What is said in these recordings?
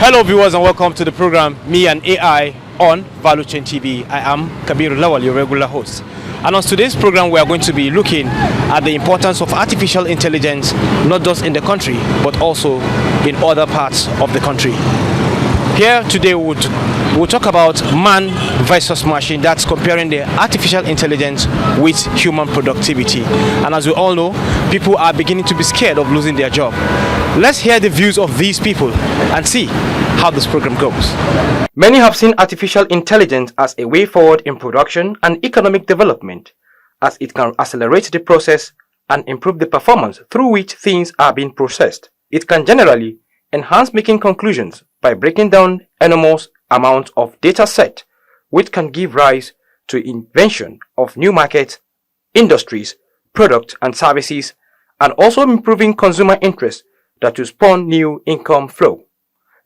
Hello viewers and welcome to the program Me and AI on Value Chain TV. I am Kabir Lawal, your regular host. And on today's program we are going to be looking at the importance of artificial intelligence not just in the country but also in other parts of the country. Here today we'll talk about man versus machine. That's comparing the artificial intelligence with human productivity. And as we all know, people are beginning to be scared of losing their job. Let's hear the views of these people and see how this program goes. Many have seen artificial intelligence as a way forward in production and economic development, as it can accelerate the process and improve the performance through which things are being processed. It can generally enhance making conclusions by breaking down enormous amounts of data set, which can give rise to invention of new markets, industries, products and services, and also improving consumer interest that will spawn new income flow.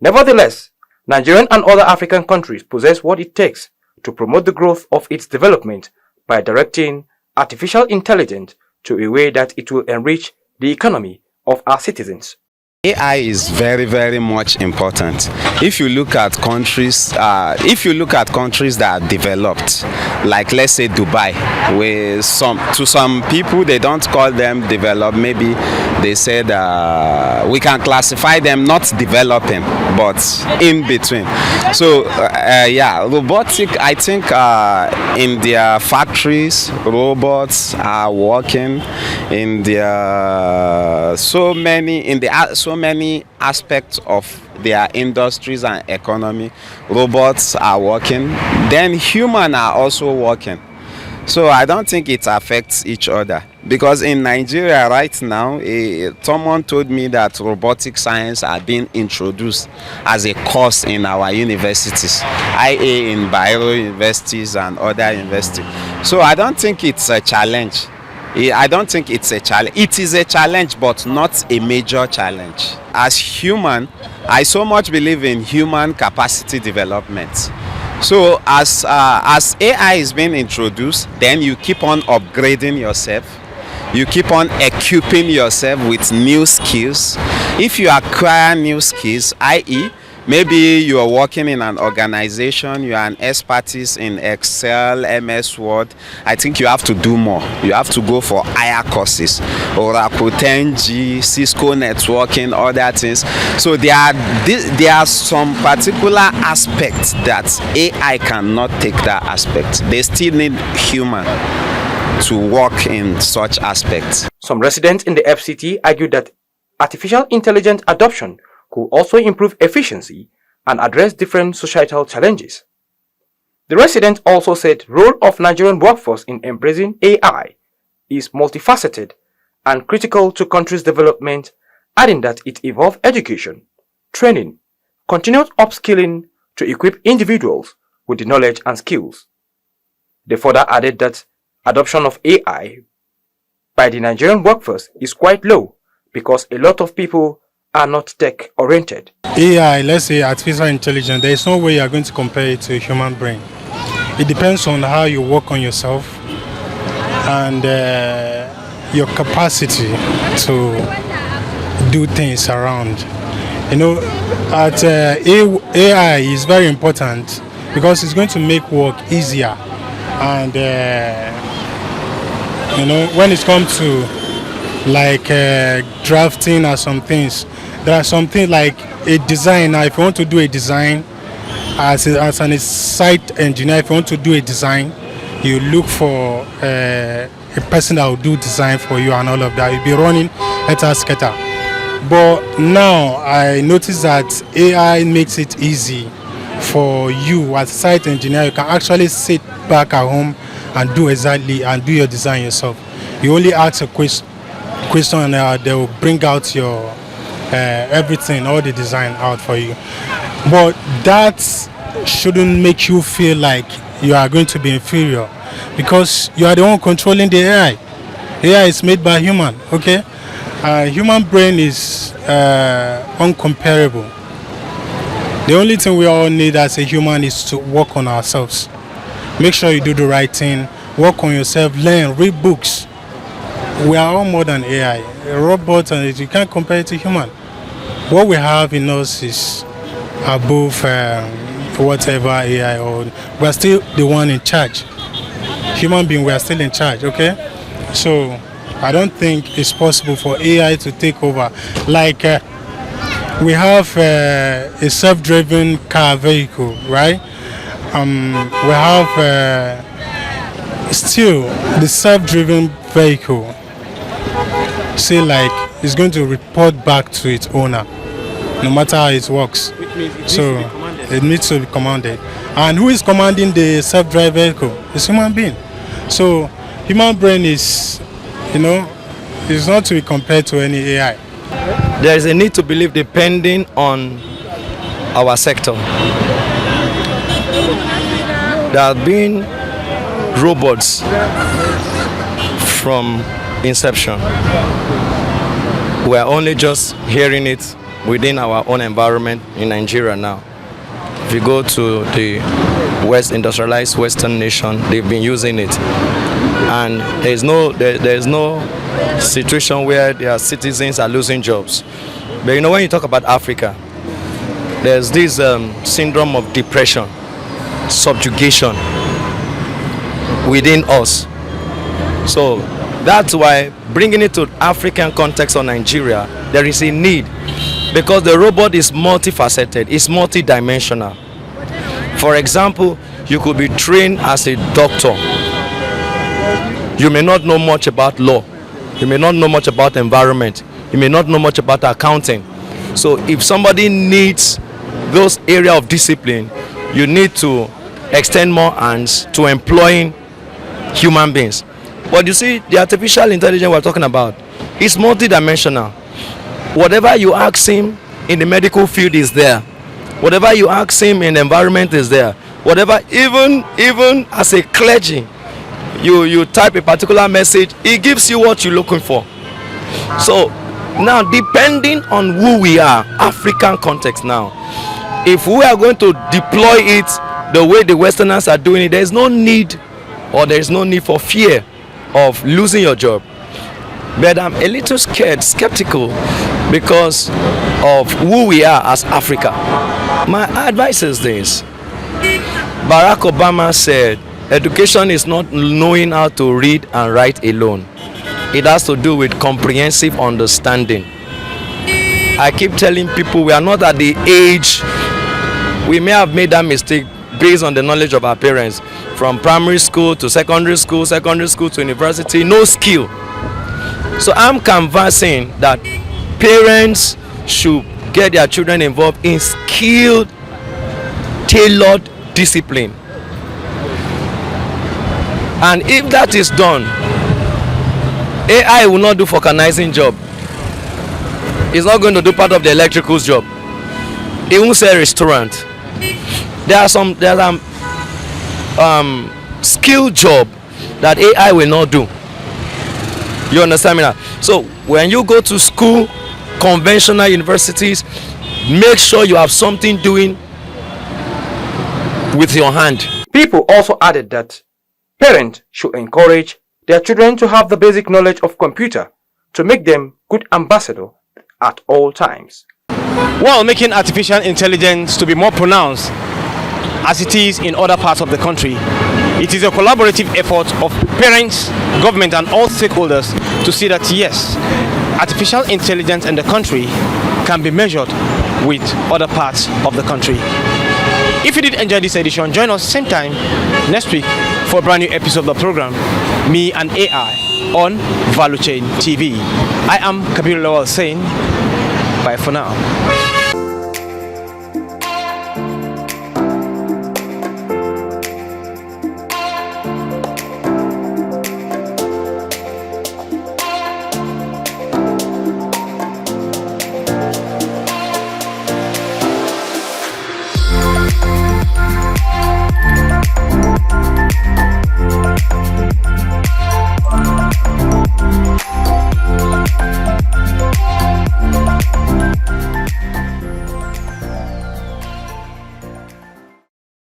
Nevertheless, Nigerian and other African countries possess what it takes to promote the growth of its development by directing artificial intelligence to a way that it will enrich the economy of our citizens. AI is very, very much important. If you look at countries, that are developed, like let's say Dubai, where some people they don't call them developed. Maybe they said we can classify them not developing, but in between. So robotic. I think in their factories, robots are working in their so many aspects of their industries and economy. Robots are working, then humans are also working. So I don't think it affects each other, because in Nigeria right now, someone told me that robotic science are being introduced as a course in our universities, IA in Bayero universities and other universities. So I don't think it's a challenge. I don't think it's a challenge. It is a challenge, but not a major challenge. As human, I so much believe in human capacity development. So as AI is being introduced, then you keep on upgrading yourself. You keep on equipping yourself with new skills. If you acquire new skills, i.e., maybe you are working in an organization, you are an expertise in Excel, MS Word, I think you have to do more. You have to go for higher courses, Oracle 10G, Cisco networking, other things. So there are some particular aspects that AI cannot take that aspect. They still need human to work in such aspects. Some residents in the FCT argued that artificial intelligence adoption could also improve efficiency and address different societal challenges. The resident also said the role of Nigerian workforce in embracing AI is multifaceted and critical to country's development, adding that it involves education, training, continued upskilling to equip individuals with the knowledge and skills. They further added that adoption of AI by the Nigerian workforce is quite low because a lot of people are not tech-oriented. AI, let's say artificial intelligence, there is no way you are going to compare it to a human brain. It depends on how you work on yourself and your capacity to do things around. You know, AI is very important because it's going to make work easier. And, when it comes to like drafting or some things, there are something like a design. Now, if you want to do a design as an site engineer, if you want to do a design, you look for a person that will do design for you and all of that. You'll be running scatter. But now I notice that AI makes it easy for you as a site engineer. You can actually sit back at home and do your design yourself. You only ask a question and they will bring out your everything, all the design out for you. But that shouldn't make you feel like you are going to be inferior, because you are the one controlling the AI. AI is made by human, okay? Human brain is uncomparable. The only thing we all need as a human is to work on ourselves. Make sure you do the right thing, work on yourself, learn, read books. We are all more than AI. A robot, and you can't compare it to human. What we have in us is above whatever AI, or we are still the one in charge. Human being, we are still in charge, okay? So I don't think it's possible for AI to take over. Like we have a self-driven car vehicle, right? We have still the self-driven vehicle. Say like it's going to report back to its owner, no matter how it works. So it needs to be commanded. And who is commanding the self-drive vehicle? It's human being. So human brain is, is not to be compared to any AI. There is a need to believe depending on our sector. There have been robots from inception. We are only just hearing it within our own environment in Nigeria now. If you go to the industrialized Western nation, they've been using it. And there is no situation where their citizens are losing jobs. But when you talk about Africa, there's this syndrome of depression, subjugation within us. So that's why bringing it to African context or Nigeria, there is a need, because the robot is multifaceted, it's multidimensional. For example, you could be trained as a doctor. You may not know much about law. You may not know much about environment. You may not know much about accounting. So if somebody needs those area of discipline, you need to extend more hands to employing human beings. But you see, the artificial intelligence we're talking about is multidimensional. Whatever you ask him in the medical field is there. Whatever you ask him in the environment is there. Whatever, even as a clergy, you type a particular message, it gives you what you're looking for. So now, depending on who we are, African context now, if we are going to deploy it the way the Westerners are doing it, there is no need for fear of losing your job. But I'm a little skeptical because of who we are as Africa. My advice is this. Barack Obama said, education is not knowing how to read and write alone. It has to do with comprehensive understanding. I keep telling people we are not at the age, we may have made that mistake based on the knowledge of our parents. From primary school to secondary school to university, no skill. So I'm canvassing that parents should get their children involved in skilled, tailored discipline. And if that is done, AI will not do vulcanizing job. It's not going to do part of the electrical's job. It won't say restaurant. There are some skill job that AI will not do. You understand me now? So when you go to school, conventional universities, make sure you have something doing with your hand. People also added that parents should encourage their children to have the basic knowledge of computer to make them good ambassadors at all times. While making artificial intelligence to be more pronounced as it is in other parts of the country, it is a collaborative effort of parents, government and all stakeholders to see that yes, artificial intelligence in the country can be measured with other parts of the country. If you did enjoy this edition, join us same time next week for a brand new episode of the program, Me and AI, on Value Chain TV. I am Kabir Lawal saying bye for now.